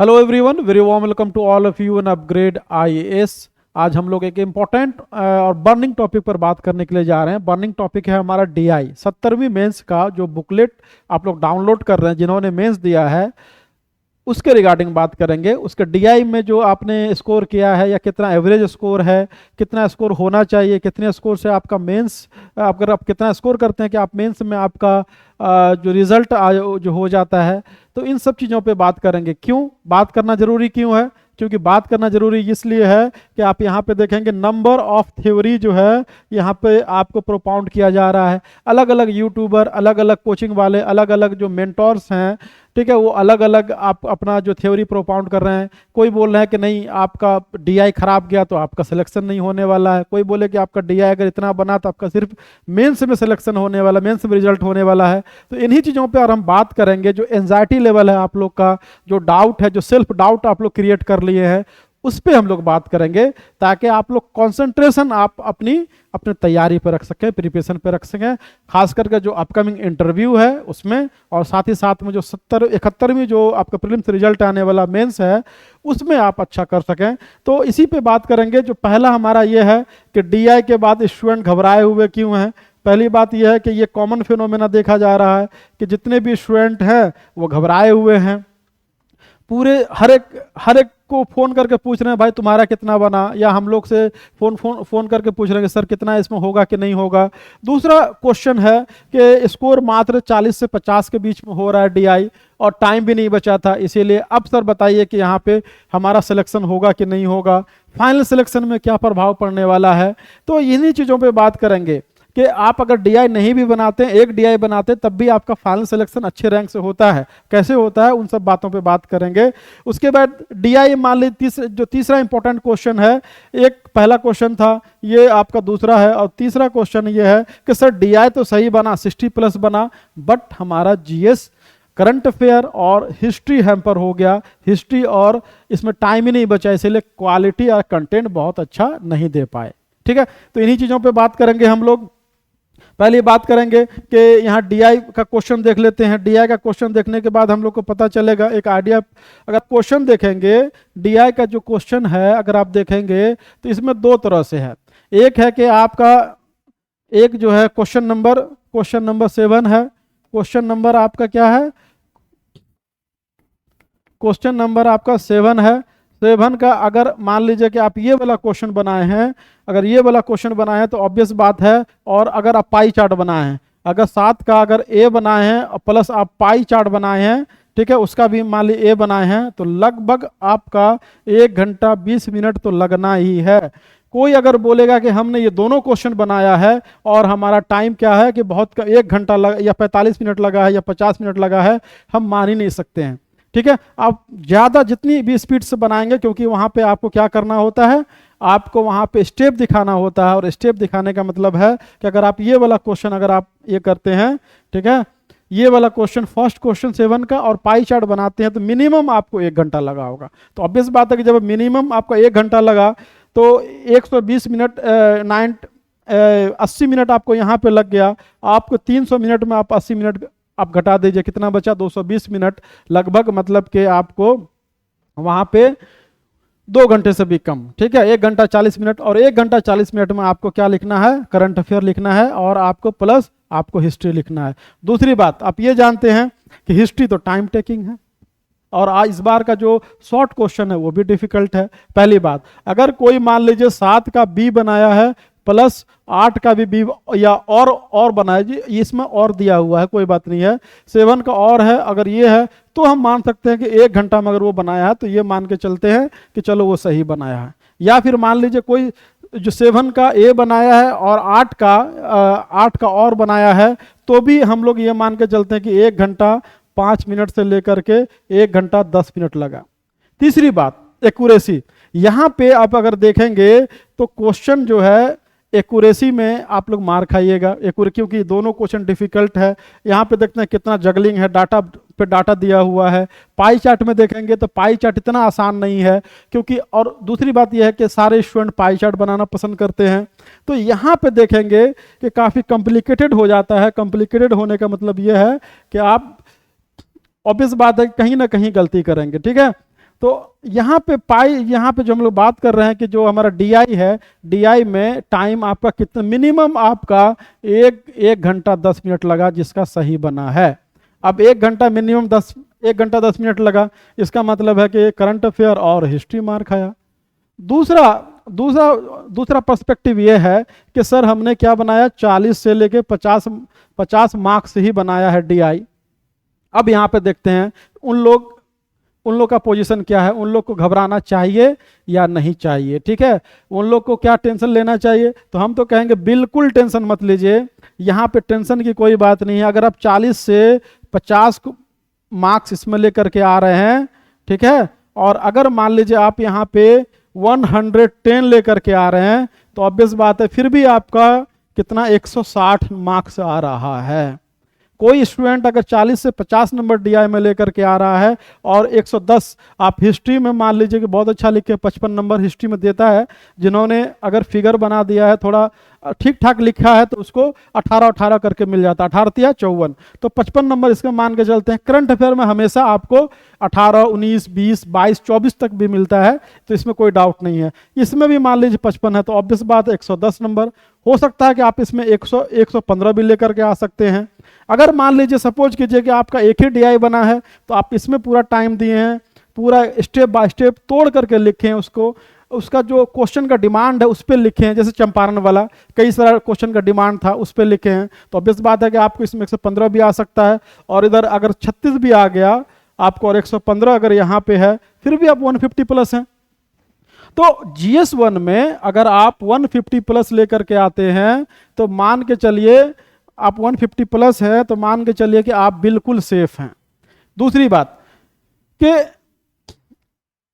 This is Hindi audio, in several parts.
Hello everyone, very warm welcome to all of you in Upgrade IAS. आज हम लोग एक इम्पॉर्टेंट और बर्निंग टॉपिक पर बात करने के लिए जा रहे हैं। बर्निंग टॉपिक है हमारा डीआई 70वीं मेंस का जो बुकलेट आप लोग डाउनलोड कर रहे हैं, जिन्होंने मेंस दिया है उसके रिगार्डिंग बात करेंगे। उसके डीआई में जो आपने स्कोर किया है या कितना एवरेज स्कोर है, कितना स्कोर होना चाहिए, कितने स्कोर से आपका मेंस, अगर आप कितना स्कोर करते हैं कि आप मेंस में आपका जो रिजल्ट जो हो जाता है, तो इन सब चीज़ों पे बात करेंगे। क्यों बात करना जरूरी क्यों है? क्योंकि बात करना जरूरी इसलिए है कि आप यहाँ पे देखेंगे नंबर ऑफ थ्योरी जो है यहाँ पे आपको प्रोपाउंड किया जा रहा है। अलग अलग यूट्यूबर, अलग अलग कोचिंग वाले, अलग अलग जो मेंटोर्स हैं, ठीक है, वो अलग अलग आप अपना जो थ्योरी प्रोपाउंड कर रहे हैं। कोई बोल रहा है कि नहीं आपका डीआई खराब गया तो आपका सिलेक्शन नहीं होने वाला है। कोई बोले कि आपका डीआई अगर इतना बना तो आपका सिर्फ मेंस में सिलेक्शन होने वाला, मेंस में रिजल्ट होने वाला है। तो इन्हीं चीज़ों पे और हम बात करेंगे। जो एंजाइटी लेवल है आप लोग का, जो डाउट है, जो सेल्फ डाउट आप लोग क्रिएट कर लिए हैं, उस पर हम लोग बात करेंगे, ताकि आप लोग कंसंट्रेशन आप अपनी तैयारी पर रख सकें, प्रिपरेशन पर रख सकें, खास करके जो अपकमिंग इंटरव्यू है उसमें, और साथ ही साथ में जो 71वीं जो आपका प्रीलिम्स रिजल्ट आने वाला मेंस है उसमें आप अच्छा कर सकें। तो इसी पे बात करेंगे। जो पहला हमारा ये है कि डीआई के बाद स्टूडेंट घबराए हुए क्यों हैं। पहली बात यह है कि ये कॉमन फिनोमेना देखा जा रहा है कि जितने भी स्टूडेंट हैं वो घबराए हुए हैं। पूरे हर एक को फोन करके पूछ रहे हैं भाई तुम्हारा कितना बना, या हम लोग से फोन करके पूछ रहे हैं सर कितना इसमें होगा कि नहीं होगा। दूसरा क्वेश्चन है कि स्कोर मात्र 40 से 50 के बीच में हो रहा है डीआई, और टाइम भी नहीं बचा था, इसीलिए अब सर बताइए कि यहाँ पे हमारा सिलेक्शन होगा कि नहीं होगा, फाइनल सिलेक्शन में क्या प्रभाव पड़ने वाला है। तो इन्हीं चीज़ों पर बात करेंगे कि आप अगर डीआई नहीं भी बनाते, एक डीआई बनाते, तब भी आपका फाइनल सिलेक्शन अच्छे रैंक से होता है। कैसे होता है उन सब बातों पे बात करेंगे। उसके बाद डीआई मान लीजिए जो तीसरा इंपॉर्टेंट क्वेश्चन है, एक पहला क्वेश्चन था, ये आपका दूसरा है, और तीसरा क्वेश्चन ये है कि सर डीआई तो सही बना, 60+ बना, बट हमारा जीएस, करंट अफेयर और हिस्ट्री हैम्पर हो गया। हिस्ट्री और इसमें टाइम ही नहीं बचा, इसीलिए क्वालिटी और कंटेंट बहुत अच्छा नहीं दे पाए। ठीक है, तो इन्हीं चीज़ों पे बात करेंगे हम लोग। पहले बात करेंगे कि यहाँ डीआई का क्वेश्चन देख लेते हैं। डीआई का क्वेश्चन देखने के बाद हम लोग को पता चलेगा एक आइडिया। अगर क्वेश्चन देखेंगे डीआई का जो क्वेश्चन है, अगर आप देखेंगे तो इसमें दो तरह से है। एक है कि आपका एक जो है क्वेश्चन नंबर 7 है। क्वेश्चन नंबर आपका क्या है? क्वेश्चन नंबर आपका 7 है। 7 का अगर मान लीजिए कि आप ये वाला क्वेश्चन बनाए हैं, अगर ये वाला क्वेश्चन बनाए हैं तो ऑब्वियस बात है, और अगर आप पाई चार्ट बनाए हैं, अगर 7 का अगर ए बनाए हैं और प्लस आप पाई चार्ट बनाए हैं, ठीक है, उसका भी मान लीजिए ए बनाए हैं, तो लगभग आपका 1 घंटा 20 मिनट तो लगना ही है। कोई अगर बोलेगा कि हमने ये दोनों क्वेश्चन बनाया है और हमारा टाइम क्या है कि बहुत 1 घंटा या 45 मिनट लगा है या 50 मिनट लगा है, हम मान ही नहीं सकते हैं। ठीक है, आप ज़्यादा जितनी भी स्पीड से बनाएंगे, क्योंकि वहाँ पे आपको क्या करना होता है, आपको वहाँ पे स्टेप दिखाना होता है, और स्टेप दिखाने का मतलब है कि अगर आप ये वाला क्वेश्चन अगर आप ये करते हैं, ठीक है, ये वाला क्वेश्चन फर्स्ट क्वेश्चन 7 का और पाई चार्ट बनाते हैं, तो मिनिमम आपको 1 घंटा लगा होगा। तो ऑब्वियस बात है कि जब मिनिमम आपका 1 घंटा लगा तो 120 मिनट 80 मिनट आपको यहाँ पे लग गया। आपको 300 मिनट में आप 80 मिनट आप घटा दीजिए, कितना बचा? 220 मिनट लगभग, मतलब कि आपको वहां पे 2 घंटे से भी कम। ठीक है, 1 घंटा 40 मिनट, और 1 घंटा 40 मिनट में आपको क्या लिखना है? करंट अफेयर लिखना है, और आपको प्लस आपको हिस्ट्री लिखना है। दूसरी बात आप ये जानते हैं कि हिस्ट्री तो टाइम टेकिंग है, और आज इस बार का जो शॉर्ट क्वेश्चन है वो भी डिफिकल्ट है। पहली बात, अगर कोई मान लीजिए 7 का बी बनाया है प्लस 8 का भी बी या और बनाया जी, इसमें और दिया हुआ है, कोई बात नहीं है, 7 का और है, अगर ये है तो हम मान सकते हैं कि 1 घंटा में अगर वो बनाया है तो ये मान के चलते हैं कि चलो वो सही बनाया है। या फिर मान लीजिए कोई जो 7 का ए बनाया है और 8 का और बनाया है, तो भी हम लोग ये मान के चलते हैं कि 1 घंटा 5 मिनट से लेकर के 1 घंटा 10 मिनट लगा। तीसरी बात, एक्यूरेसी। यहाँ पे आप अगर देखेंगे तो क्वेश्चन जो है एक्यूरेसी में आप लोग मार खाइएगा, क्योंकि दोनों क्वेश्चन डिफिकल्ट है। यहाँ पे देखते हैं कितना जगलिंग है, डाटा पे डाटा दिया हुआ है। पाई चार्ट में देखेंगे तो पाई चार्ट इतना आसान नहीं है, क्योंकि और दूसरी बात यह है कि सारे स्टूडेंट पाई चार्ट बनाना पसंद करते हैं। तो यहाँ पे देखेंगे कि काफ़ी कॉम्प्लिकेटेड हो जाता है। कॉम्प्लिकेटेड होने का मतलब यह है कि आप ऑब्वियस बात है कहीं ना कहीं गलती करेंगे। ठीक है, तो यहाँ पे पाई, यहाँ पे जो हम लोग बात कर रहे हैं कि जो हमारा DI है, DI में टाइम आपका कितना, मिनिमम आपका 1 घंटा 10 मिनट लगा जिसका सही बना है। अब 1 घंटा मिनिमम 1 घंटा 10 मिनट लगा, इसका मतलब है कि करंट अफेयर और हिस्ट्री मार खाया। दूसरा दूसरा दूसरा पर्सपेक्टिव ये है कि सर हमने क्या बनाया, 40 से लेके 50 मार्क्स ही बनाया है DI। अब यहाँ पे देखते हैं उन लोग का पोजीशन क्या है, उन लोग को घबराना चाहिए या नहीं चाहिए, ठीक है, उन लोग को क्या टेंशन लेना चाहिए। तो हम तो कहेंगे बिल्कुल टेंशन मत लीजिए, यहाँ पे टेंशन की कोई बात नहीं है। अगर आप 40 से 50 मार्क्स इसमें लेकर के आ रहे हैं, ठीक है, और अगर मान लीजिए आप यहाँ पे 110 लेकर के आ रहे हैं, तो ऑब्वियस बात है फिर भी आपका कितना 160 मार्क्स आ रहा है। कोई स्टूडेंट अगर 40 से 50 नंबर DI में लेकर के आ रहा है और 110 आप हिस्ट्री में मान लीजिए कि बहुत अच्छा लिखे, 55 नंबर हिस्ट्री में देता है, जिन्होंने अगर फिगर बना दिया है थोड़ा ठीक ठाक लिखा है तो उसको 18 करके मिल जाता है, 18 54, तो 55 नंबर इसका मान के चलते हैं। करंट अफेयर में हमेशा आपको 18 19 20 22 24 तक भी मिलता है, तो इसमें कोई डाउट नहीं है। इसमें भी मान लीजिए 55 है तो ऑब्वियस बात है 110 नंबर। हो सकता है कि आप इसमें 115 भी लेकर के आ सकते हैं। अगर मान लीजिए सपोज कीजिए कि आपका एक ही DI बना है, तो आप इसमें पूरा टाइम दिए हैं, पूरा स्टेप बाय स्टेप तोड़ करके लिखे हैं उसको, उसका जो क्वेश्चन का डिमांड है उस पर लिखे हैं, जैसे चंपारण वाला कई सारा क्वेश्चन का डिमांड था उस पर लिखे हैं, तो ऑब्वियस बात है कि आपको इसमें 115 भी आ सकता है, और इधर अगर 36 भी आ गया आपको और 115 अगर यहाँ पे है फिर भी आप 150 प्लस हैं। तो GS1 में अगर आप 150 प्लस लेकर के आते हैं तो मान के चलिए आप 150 प्लस है तो मान के चलिए कि आप बिल्कुल सेफ हैं। दूसरी बात कि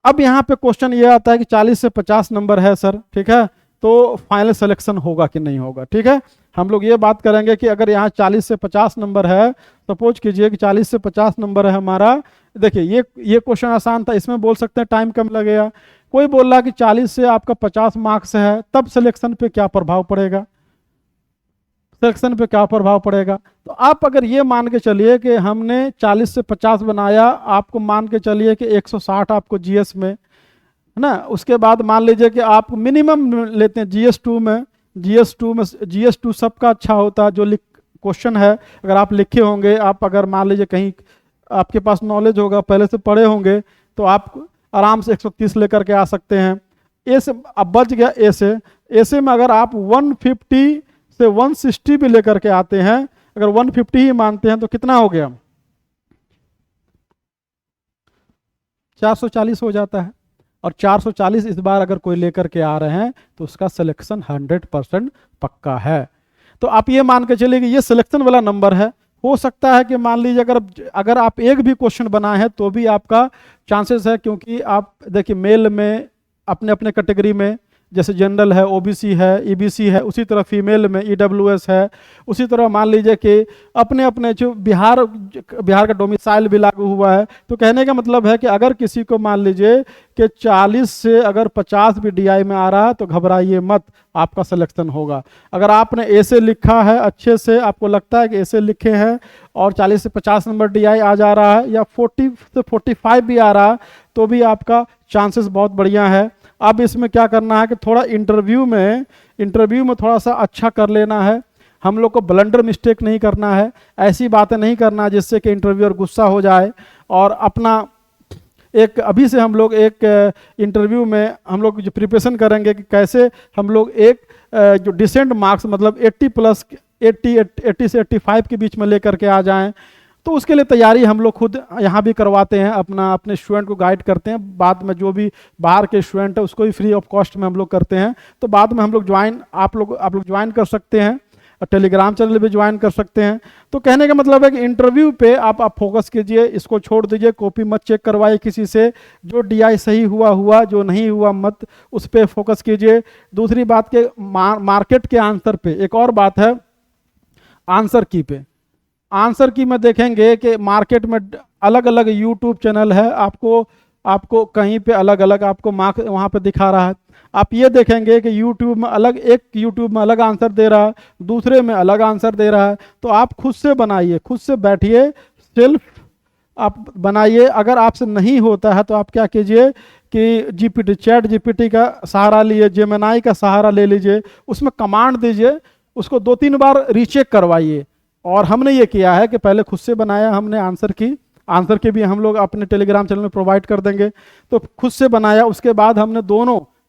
अब यहाँ पे क्वेश्चन ये आता है कि 40 से 50 नंबर है सर, ठीक है, तो फाइनल सिलेक्शन होगा कि नहीं होगा, ठीक है। हम लोग ये बात करेंगे कि अगर यहाँ 40 से 50 नंबर है, सपोज कीजिए कि 40 से 50 नंबर है हमारा, देखिए ये क्वेश्चन आसान था, इसमें बोल सकते हैं टाइम कम लगेगा। कोई बोल रहा है कि 40 से आपका 50 मार्क्स है, तब सिलेक्शन पे क्या प्रभाव पड़ेगा, सिलेक्शन पे क्या प्रभाव पड़ेगा। तो आप अगर ये मान के चलिए कि हमने 40 से 50 बनाया, आपको मान के चलिए कि 160 आपको GS में है ना, उसके बाद मान लीजिए कि आप मिनिमम लेते हैं GS2 सबका अच्छा होता है, जो क्वेश्चन है अगर आप लिखे होंगे, आप अगर मान लीजिए कहीं आपके पास नॉलेज होगा, पहले से पढ़े होंगे, तो आप आराम से 130 लेकर के आ सकते हैं। ए से अब बच गया ए से में अगर आप 150 से 160 भी लेकर के आते हैं, अगर 150 ही मानते हैं तो कितना हो गया, 440 हो जाता है। और 440 इस बार अगर कोई लेकर के आ रहे हैं तो उसका सिलेक्शन 100% पक्का है। तो आप ये मान के चलिए कि ये सिलेक्शन वाला नंबर है। हो सकता है कि मान लीजिए अगर आप एक भी क्वेश्चन बनाए हैं तो भी आपका चांसेस है, क्योंकि आप देखिए मेल में अपने अपने कैटेगरी में, जैसे जनरल है, OBC है, EBC है, उसी तरह फीमेल में EWS है, उसी तरह मान लीजिए कि अपने अपने जो बिहार का डोमिसाइल भी लागू हुआ है। तो कहने का मतलब है कि अगर किसी को मान लीजिए कि 40 से अगर 50 भी DI में आ रहा है तो घबराइए मत, आपका सिलेक्शन होगा। अगर आपने ऐसे लिखा है अच्छे से, आपको लगता है कि ऐसे लिखे हैं और 40 से 50 नंबर DI आ जा रहा है, या 40 से 45 भी आ रहा है, तो भी आपका चांसेस बहुत बढ़िया है। अब इसमें क्या करना है कि थोड़ा इंटरव्यू में थोड़ा सा अच्छा कर लेना है। हम लोग को ब्लंडर मिस्टेक नहीं करना है, ऐसी बातें नहीं करना जिससे कि इंटरव्यूअर गुस्सा हो जाए। और अपना एक अभी से हम लोग एक इंटरव्यू में हम लोग जो प्रिपरेशन करेंगे कि कैसे हम लोग एक जो डिसेंट मार्क्स मतलब 80 से 85 के बीच में लेकर के आ जाएं, तो उसके लिए तैयारी हम लोग खुद यहाँ भी करवाते हैं, अपने स्टूडेंट को गाइड करते हैं। बाद में जो भी बाहर के स्टूडेंट है उसको भी फ्री ऑफ कॉस्ट में हम लोग करते हैं। तो बाद में हम लोग आप लोग ज्वाइन कर सकते हैं, टेलीग्राम चैनल भी ज्वाइन कर सकते हैं। तो कहने का मतलब है कि इंटरव्यू पे आप फोकस कीजिए, इसको छोड़ दीजिए, कॉपी मत चेक करवाइए किसी से, जो DI सही हुआ, जो नहीं हुआ मत उस पर फोकस कीजिए। दूसरी बात के मार्केट के आंसर पे, एक और बात है आंसर की पे, आंसर की में देखेंगे कि मार्केट में अलग अलग यूट्यूब चैनल है, आपको कहीं पे अलग अलग आपको मार्क वहाँ पे दिखा रहा है। आप ये देखेंगे कि यूट्यूब में अलग आंसर दे रहा है, दूसरे में अलग आंसर दे रहा है। तो आप खुद से बनाइए, खुद से बैठिए, आप बनाइए। अगर आपसे नहीं होता है तो आप क्या कीजिए कि जीपीटी, चैट जीपीटी का सहारा लिए, जेमिनी का सहारा ले लीजिए, उसमें कमांड दीजिए, उसको 2-3 बार रीचेक करवाइए। और हमने ये किया है कि पहले खुद से बनाया हमने आंसर की भी हम लोग अपने टेलीग्राम चैनल में प्रोवाइड कर देंगे। तो खुद से बनाया, उसके बाद हमने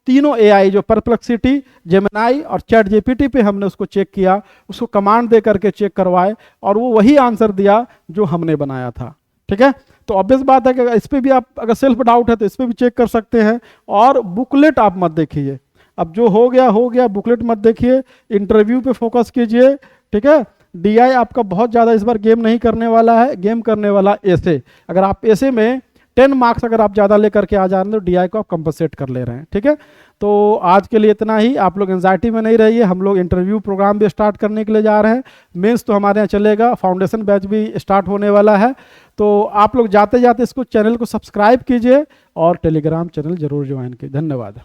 तीनों एआई जो परप्लेक्सिटी, जेमिनी और चैट जीपीटी पे हमने उसको चेक किया, उसको कमांड दे करके चेक करवाए, और वो वही आंसर दिया जो हमने बनाया था। ठीक है, तो ऑब्वियस बात है कि इस पे भी आप अगर सेल्फ डाउट है तो इस पे भी चेक कर सकते हैं। और बुकलेट आप मत देखिए, अब जो हो गया, बुकलेट मत देखिए, इंटरव्यू पे फोकस कीजिए। ठीक है, डीआई आपका बहुत ज़्यादा इस बार गेम नहीं करने वाला है, गेम करने वाला ऐसे। अगर आप ऐसे में 10 मार्क्स अगर आप ज़्यादा लेकर के आ जा रहे हैं तो डीआई को आप कंपनसेट कर ले रहे हैं। ठीक है, तो आज के लिए इतना ही। आप लोग एंजाइटी में नहीं रहिए, हम लोग इंटरव्यू प्रोग्राम भी स्टार्ट करने के लिए जा रहे हैं। मेंस तो हमारे यहाँ चलेगा, फाउंडेशन बैच भी स्टार्ट होने वाला है। तो आप लोग जाते जाते इसको चैनल को सब्सक्राइब कीजिए और टेलीग्राम चैनल जरूर ज्वाइन कीजिए। धन्यवाद।